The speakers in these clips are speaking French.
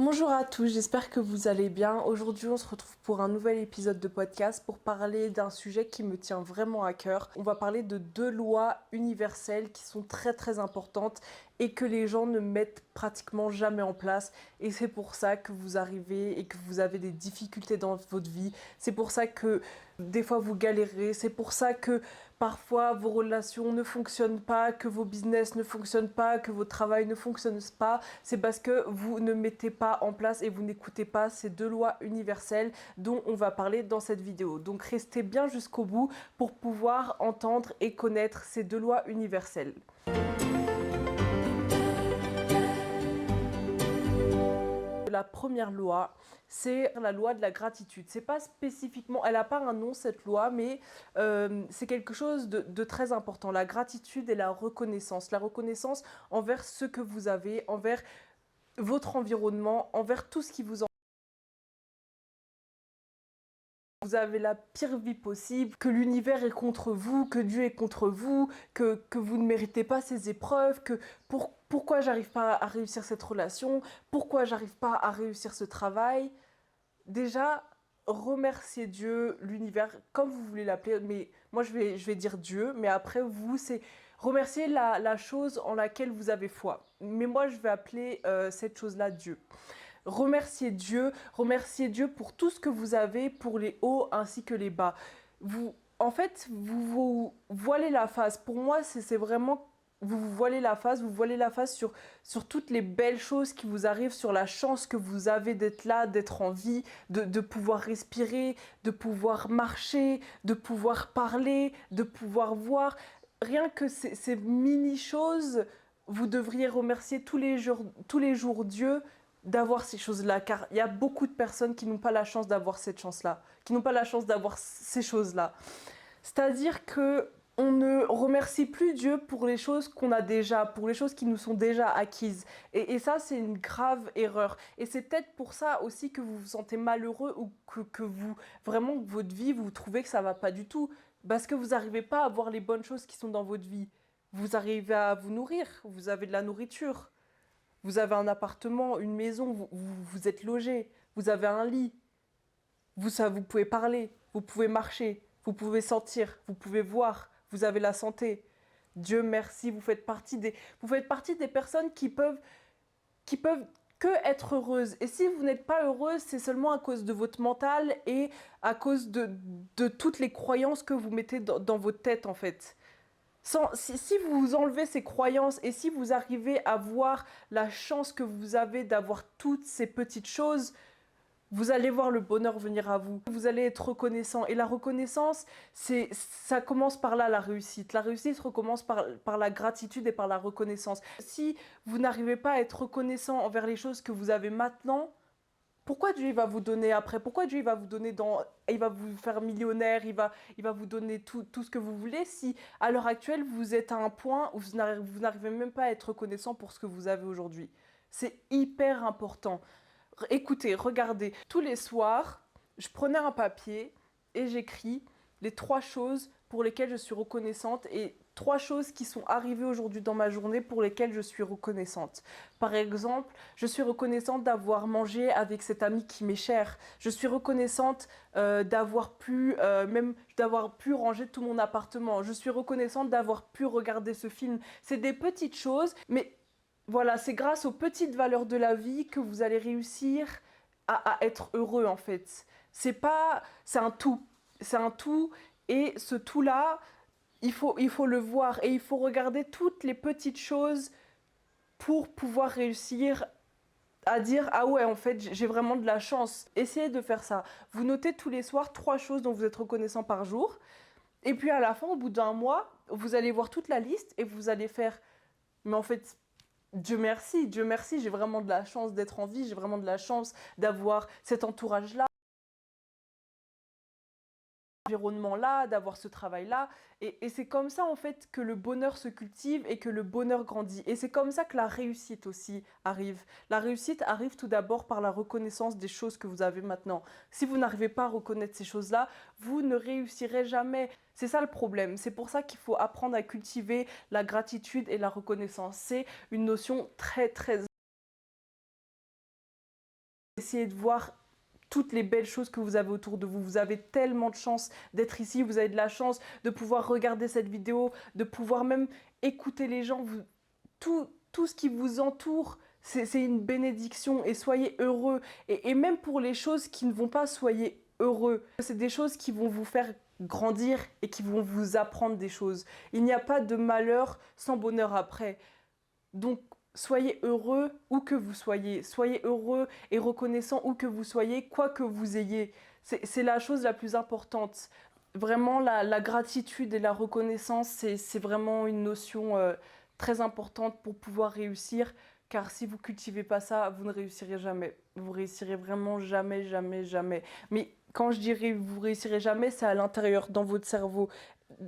Bonjour à tous, j'espère que vous allez bien. Aujourd'hui, on se retrouve pour un nouvel épisode de podcast pour parler d'un sujet qui me tient vraiment à cœur. On va parler de deux lois universelles qui sont très très importantes et que les gens ne mettent pratiquement jamais en place. Et c'est pour ça que vous arrivez et que vous avez des difficultés dans votre vie. C'est pour ça que des fois vous galérez. C'est pour ça que parfois vos relations ne fonctionnent pas, que vos business ne fonctionnent pas, que votre travail ne fonctionne pas. C'est parce que vous ne mettez pas en place et vous n'écoutez pas ces deux lois universelles dont on va parler dans cette vidéo. Donc restez bien jusqu'au bout pour pouvoir entendre et connaître ces deux lois universelles. La première loi, c'est la loi de la gratitude. C'est pas spécifiquement, elle n'a pas un nom cette loi, mais c'est quelque chose de très important. La gratitude et la reconnaissance. La reconnaissance envers ce que vous avez, envers votre environnement, envers tout ce qui vous entoure. Vous avez la pire vie possible, que l'univers est contre vous, que Dieu est contre vous, que vous ne méritez pas ces épreuves, que pourquoi j'arrive pas à réussir cette relation, pourquoi j'arrive pas à réussir ce travail. Déjà, remercier Dieu, l'univers, comme vous voulez l'appeler, mais moi je vais dire Dieu, mais après vous, c'est remercier la chose en laquelle vous avez foi. Mais moi je vais appeler cette chose-là Dieu. Remerciez Dieu pour tout ce que vous avez, pour les hauts ainsi que les bas. En fait, vous vous voilez la face. Pour moi, c'est vraiment vous vous voilez la face sur toutes les belles choses qui vous arrivent, sur la chance que vous avez d'être là, d'être en vie, de pouvoir respirer, de pouvoir marcher, de pouvoir parler, de pouvoir voir. Rien que ces mini-choses, vous devriez remercier tous les jours Dieu d'avoir ces choses-là, car il y a beaucoup de personnes qui n'ont pas la chance d'avoir cette chance-là, qui n'ont pas la chance d'avoir ces choses-là. C'est-à-dire que on ne remercie plus Dieu pour les choses qu'on a déjà, pour les choses qui nous sont déjà acquises. Et ça, c'est une grave erreur. Et c'est peut-être pour ça aussi que vous vous sentez malheureux ou que vous, vraiment, votre vie, vous trouvez que ça va pas du tout. Parce que vous n'arrivez pas à voir les bonnes choses qui sont dans votre vie. Vous arrivez à vous nourrir, vous avez de la nourriture, vous avez un appartement, une maison, vous êtes logé, vous avez un lit, vous pouvez parler, vous pouvez marcher, vous pouvez sentir, vous pouvez voir, vous avez la santé. Dieu merci, vous faites partie des personnes qui peuvent que être heureuses. Et si vous n'êtes pas heureuse, c'est seulement à cause de votre mental et à cause de toutes les croyances que vous mettez dans votre tête en fait. Si vous enlevez ces croyances et si vous arrivez à voir la chance que vous avez d'avoir toutes ces petites choses, vous allez voir le bonheur venir à vous. Vous allez être reconnaissant. Et la reconnaissance, ça commence par là, la réussite. La réussite recommence par la gratitude et par la reconnaissance. Si vous n'arrivez pas à être reconnaissant envers les choses que vous avez maintenant, pourquoi Dieu il va vous donner après? Pourquoi Dieu il va vous donner il va vous faire millionnaire, il va vous donner tout ce que vous voulez si à l'heure actuelle vous êtes à un point où vous n'arrivez même pas à être reconnaissant pour ce que vous avez aujourd'hui. C'est hyper important. Écoutez, regardez, tous les soirs, je prenais un papier et j'écris les trois choses pour lesquelles je suis reconnaissante et trois choses qui sont arrivées aujourd'hui dans ma journée pour lesquelles je suis reconnaissante. Par exemple, je suis reconnaissante d'avoir mangé avec cet ami qui m'est cher. Je suis reconnaissante d'avoir pu ranger tout mon appartement. Je suis reconnaissante d'avoir pu regarder ce film. C'est des petites choses, mais voilà, c'est grâce aux petites valeurs de la vie que vous allez réussir à être heureux en fait. C'est un tout. C'est un tout et ce tout-là, il faut le voir et il faut regarder toutes les petites choses pour pouvoir réussir à dire ah ouais en fait j'ai vraiment de la chance. Essayez de faire ça. Vous notez tous les soirs trois choses dont vous êtes reconnaissant par jour et puis à la fin, au bout d'un mois, vous allez voir toute la liste et vous allez faire mais en fait Dieu merci, j'ai vraiment de la chance d'être en vie, j'ai vraiment de la chance d'avoir cet entourage-là, environnement-là, d'avoir ce travail-là. Et c'est comme ça, en fait, que le bonheur se cultive et que le bonheur grandit. Et c'est comme ça que la réussite aussi arrive. La réussite arrive tout d'abord par la reconnaissance des choses que vous avez maintenant. Si vous n'arrivez pas à reconnaître ces choses-là, vous ne réussirez jamais. C'est ça le problème. C'est pour ça qu'il faut apprendre à cultiver la gratitude et la reconnaissance. C'est une notion très, très Essayez de voir toutes les belles choses que vous avez autour de vous. Vous avez tellement de chance d'être ici, vous avez de la chance de pouvoir regarder cette vidéo, de pouvoir même écouter les gens. Tout ce qui vous entoure, c'est une bénédiction et soyez heureux. Et même pour les choses qui ne vont pas, soyez heureux. C'est des choses qui vont vous faire grandir et qui vont vous apprendre des choses. Il n'y a pas de malheur sans bonheur après. Donc, soyez heureux où que vous soyez. Soyez heureux et reconnaissant où que vous soyez, quoi que vous ayez. C'est la chose la plus importante. Vraiment, la gratitude et la reconnaissance, c'est vraiment une notion très importante pour pouvoir réussir. Car si vous cultivez pas ça, vous ne réussirez jamais. Vous réussirez vraiment jamais, jamais, jamais. Mais quand je dirais vous réussirez jamais, c'est à l'intérieur, dans votre cerveau.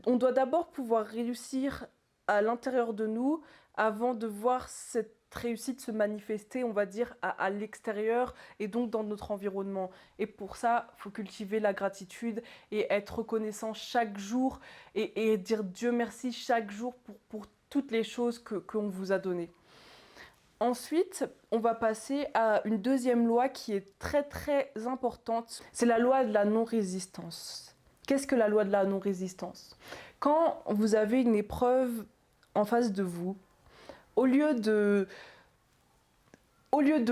On doit d'abord pouvoir réussir à l'intérieur de nous avant de voir cette réussite se manifester, on va dire, à l'extérieur et donc dans notre environnement. Et pour ça, il faut cultiver la gratitude et être reconnaissant chaque jour et dire Dieu merci chaque jour pour toutes les choses qu'on vous a données. Ensuite, on va passer à une deuxième loi qui est très très importante. C'est la loi de la non-résistance. Qu'est-ce que la loi de la non-résistance? Quand vous avez une épreuve en face de vous, au lieu de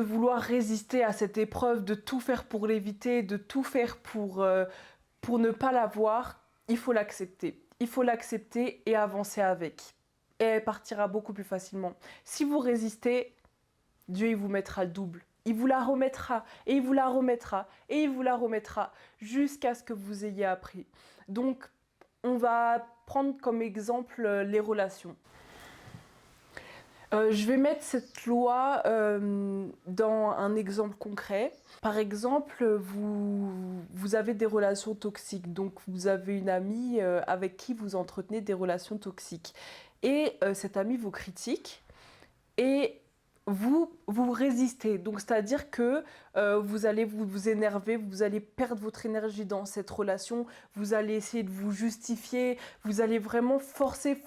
vouloir résister à cette épreuve, de tout faire pour l'éviter, de tout faire pour ne pas l'avoir, il faut l'accepter. Il faut l'accepter et avancer avec. Et elle partira beaucoup plus facilement. Si vous résistez, Dieu il vous mettra le double. Il vous la remettra, et il vous la remettra, et il vous la remettra, jusqu'à ce que vous ayez appris. Donc, on va prendre comme exemple les relations. Je vais mettre cette loi dans un exemple concret. Par exemple, vous avez des relations toxiques. Donc, vous avez une amie avec qui vous entretenez des relations toxiques. Et cette amie vous critique et vous résistez. Donc, c'est-à-dire que vous allez vous énerver, vous allez perdre votre énergie dans cette relation, vous allez essayer de vous justifier, vous allez vraiment forcer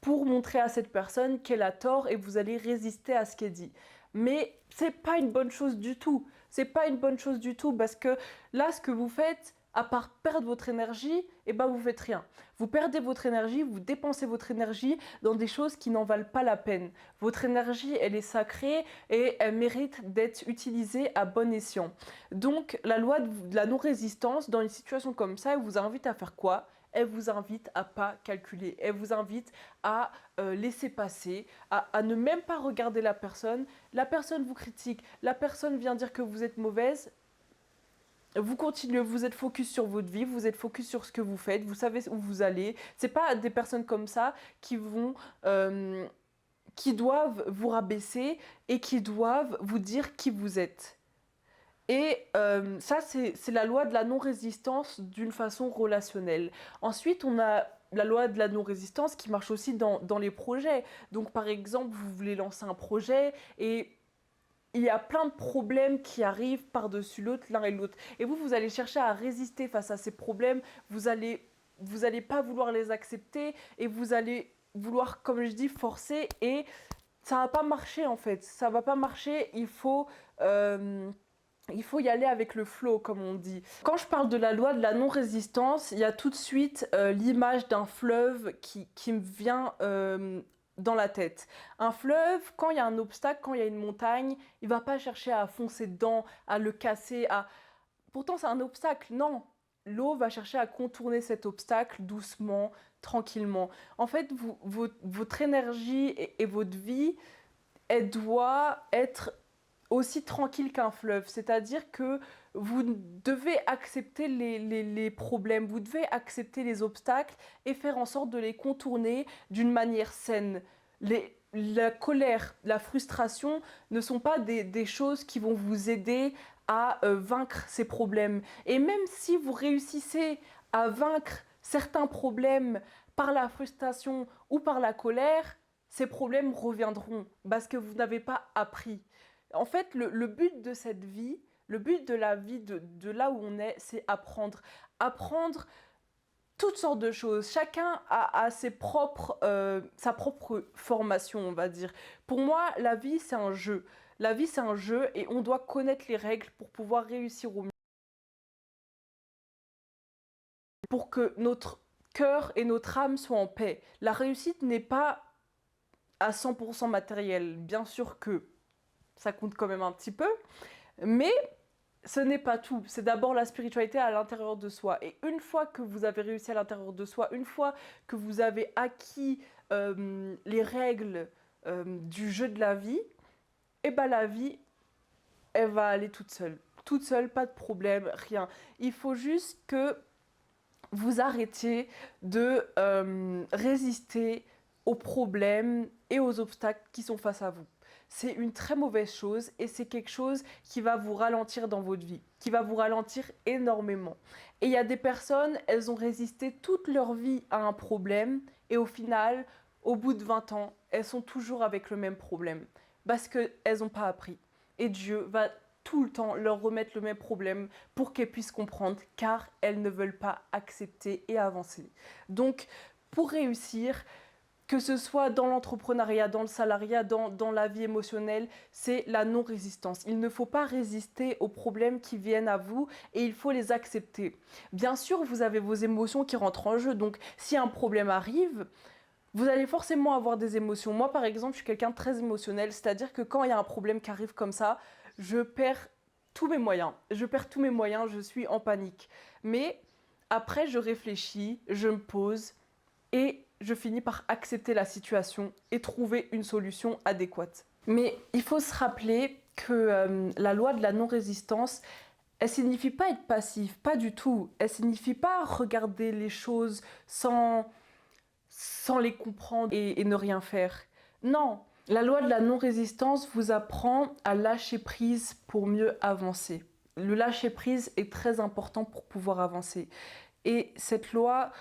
pour montrer à cette personne qu'elle a tort et vous allez résister à ce qu'elle dit. Mais c'est pas une bonne chose du tout. C'est pas une bonne chose du tout parce que là, ce que vous faites, à part perdre votre énergie, eh ben vous faites rien. Vous perdez votre énergie, vous dépensez votre énergie dans des choses qui n'en valent pas la peine. Votre énergie, elle est sacrée et elle mérite d'être utilisée à bon escient. Donc, la loi de la non-résistance, dans une situation comme ça, elle vous invite à faire quoi? Elle vous invite à pas calculer, elle vous invite à laisser passer, à ne même pas regarder la personne vous critique, la personne vient dire que vous êtes mauvaise, vous continuez, vous êtes focus sur votre vie, vous êtes focus sur ce que vous faites, vous savez où vous allez. C'est pas des personnes comme ça qui doivent vous rabaisser et qui doivent vous dire qui vous êtes. Et ça, c'est la loi de la non-résistance d'une façon relationnelle. Ensuite, on a la loi de la non-résistance qui marche aussi dans les projets. Donc, par exemple, vous voulez lancer un projet et il y a plein de problèmes qui arrivent par-dessus l'autre, l'un et l'autre. Et vous allez chercher à résister face à ces problèmes. Vous allez pas vouloir les accepter et vous allez vouloir, comme je dis, forcer. Et ça va pas marcher, en fait. Ça va pas marcher. Il faut y aller avec le flow, comme on dit. Quand je parle de la loi de la non-résistance, il y a tout de suite l'image d'un fleuve qui me vient dans la tête. Un fleuve, quand il y a un obstacle, quand il y a une montagne, il va pas chercher à foncer dedans, à le casser, à... Pourtant, c'est un obstacle, non. L'eau va chercher à contourner cet obstacle doucement, tranquillement. En fait, votre énergie et votre vie, elle doit être aussi tranquille qu'un fleuve. C'est-à-dire que vous devez accepter les problèmes, vous devez accepter les obstacles et faire en sorte de les contourner d'une manière saine. La colère, la frustration ne sont pas des choses qui vont vous aider à vaincre ces problèmes. Et même si vous réussissez à vaincre certains problèmes par la frustration ou par la colère, ces problèmes reviendront parce que vous n'avez pas appris. En fait, le but de cette vie, le but de la vie, de là où on est, c'est apprendre. Apprendre toutes sortes de choses. Chacun a sa propre formation, on va dire. Pour moi, la vie, c'est un jeu. La vie, c'est un jeu et on doit connaître les règles pour pouvoir réussir au mieux. Pour que notre cœur et notre âme soient en paix. La réussite n'est pas à 100% matérielle. Bien sûr que ça compte quand même un petit peu, mais ce n'est pas tout. C'est d'abord la spiritualité à l'intérieur de soi. Et une fois que vous avez réussi à l'intérieur de soi, une fois que vous avez acquis les règles du jeu de la vie, et ben la vie, elle va aller toute seule. Toute seule, pas de problème, rien. Il faut juste que vous arrêtiez de résister aux problèmes et aux obstacles qui sont face à vous. C'est une très mauvaise chose et c'est quelque chose qui va vous ralentir dans votre vie, qui va vous ralentir énormément. Et il y a des personnes, elles ont résisté toute leur vie à un problème et au final, au bout de 20 ans, elles sont toujours avec le même problème parce qu'elles n'ont pas appris. Et Dieu va tout le temps leur remettre le même problème pour qu'elles puissent comprendre, car elles ne veulent pas accepter et avancer. Donc, pour réussir, que ce soit dans l'entrepreneuriat, dans le salariat, dans la vie émotionnelle, c'est la non-résistance. Il ne faut pas résister aux problèmes qui viennent à vous et il faut les accepter. Bien sûr, vous avez vos émotions qui rentrent en jeu, donc si un problème arrive, vous allez forcément avoir des émotions. Moi, par exemple, je suis quelqu'un de très émotionnel, c'est-à-dire que quand il y a un problème qui arrive comme ça, je perds tous mes moyens. Je suis en panique. Mais après, je réfléchis, je me pose et je finis par accepter la situation et trouver une solution adéquate. Mais il faut se rappeler que la loi de la non-résistance, elle signifie pas être passif, pas du tout. Elle signifie pas regarder les choses sans les comprendre et ne rien faire. Non, la loi de la non-résistance vous apprend à lâcher prise pour mieux avancer. Le lâcher prise est très important pour pouvoir avancer. Et cette loi,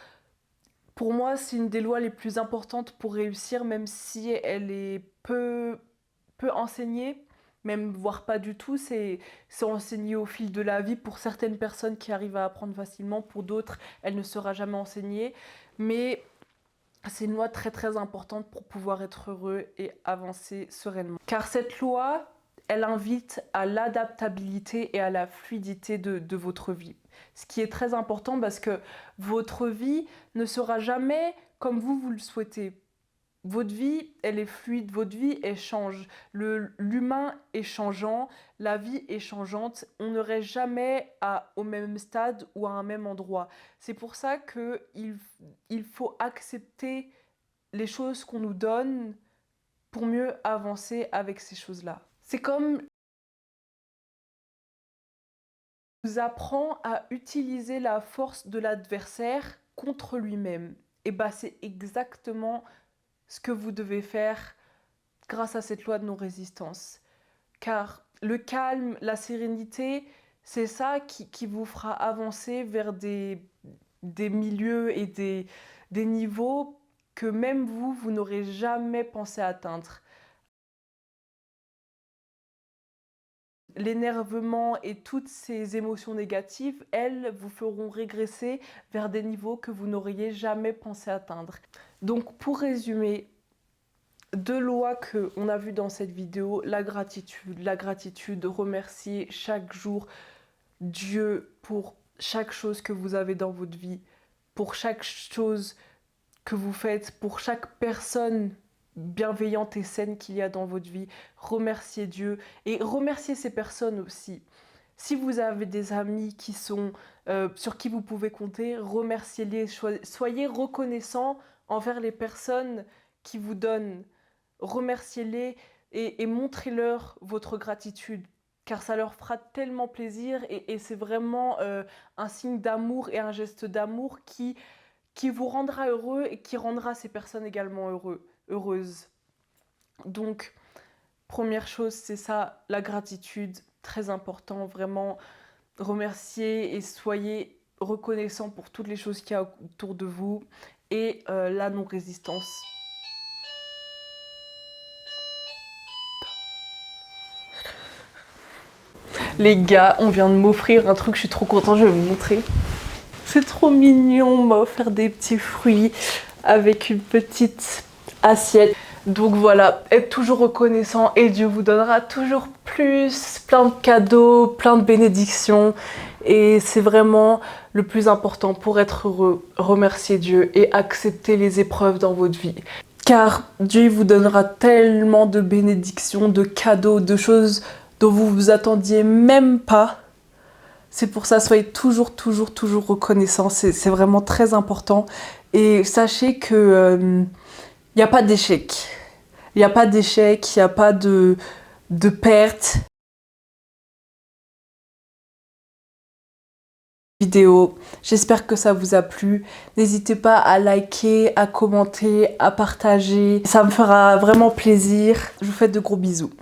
pour moi, c'est une des lois les plus importantes pour réussir, même si elle est peu enseignée, même voire pas du tout. C'est enseigné au fil de la vie pour certaines personnes qui arrivent à apprendre facilement, pour d'autres, elle ne sera jamais enseignée. Mais c'est une loi très très importante pour pouvoir être heureux et avancer sereinement. Car cette loi, elle invite à l'adaptabilité et à la fluidité de votre vie. Ce qui est très important parce que votre vie ne sera jamais comme vous le souhaitez. Votre vie, elle est fluide, votre vie, elle change. L'humain est changeant, la vie est changeante. On ne reste jamais au même stade ou à un même endroit. C'est pour ça qu'il faut accepter les choses qu'on nous donne pour mieux avancer avec ces choses-là. C'est comme nous apprend à utiliser la force de l'adversaire contre lui-même. Et bah c'est exactement ce que vous devez faire grâce à cette loi de non-résistance. Car le calme, la sérénité, c'est ça qui vous fera avancer vers des milieux et des niveaux que même vous n'aurez jamais pensé atteindre. L'énervement et toutes ces émotions négatives, elles vous feront régresser vers des niveaux que vous n'auriez jamais pensé atteindre. Donc pour résumer, 2 lois qu'on a vues dans cette vidéo, la gratitude, remercier chaque jour Dieu pour chaque chose que vous avez dans votre vie, pour chaque chose que vous faites, pour chaque personne bienveillante et saine qu'il y a dans votre vie. Remerciez Dieu et remerciez ces personnes aussi. Si vous avez des amis qui sont sur qui vous pouvez compter, remerciez-les, soyez reconnaissants envers les personnes qui vous donnent. Remerciez-les et montrez-leur votre gratitude, car ça leur fera tellement plaisir et c'est vraiment un signe d'amour et un geste d'amour qui vous rendra heureux et qui rendra ces personnes également heureuses. Donc, première chose, c'est ça, la gratitude, très important, vraiment remercier et soyez reconnaissant pour toutes les choses qu'il y a autour de vous et la non-résistance. Les gars, on vient de m'offrir un truc, je suis trop contente, je vais vous montrer. C'est trop mignon, on m'a offert des petits fruits avec une petite assiette. Donc voilà, être toujours reconnaissant et Dieu vous donnera toujours plus, plein de cadeaux, plein de bénédictions. Et c'est vraiment le plus important pour être heureux, remercier Dieu et accepter les épreuves dans votre vie. Car Dieu vous donnera tellement de bénédictions, de cadeaux, de choses dont vous vous attendiez même pas. C'est pour ça, soyez toujours, toujours, toujours reconnaissants. C'est vraiment très important. Et sachez que il n'y a pas d'échec. Il n'y a pas d'échec, il n'y a pas de perte. Vidéo. J'espère que ça vous a plu. N'hésitez pas à liker, à commenter, à partager. Ça me fera vraiment plaisir. Je vous fais de gros bisous.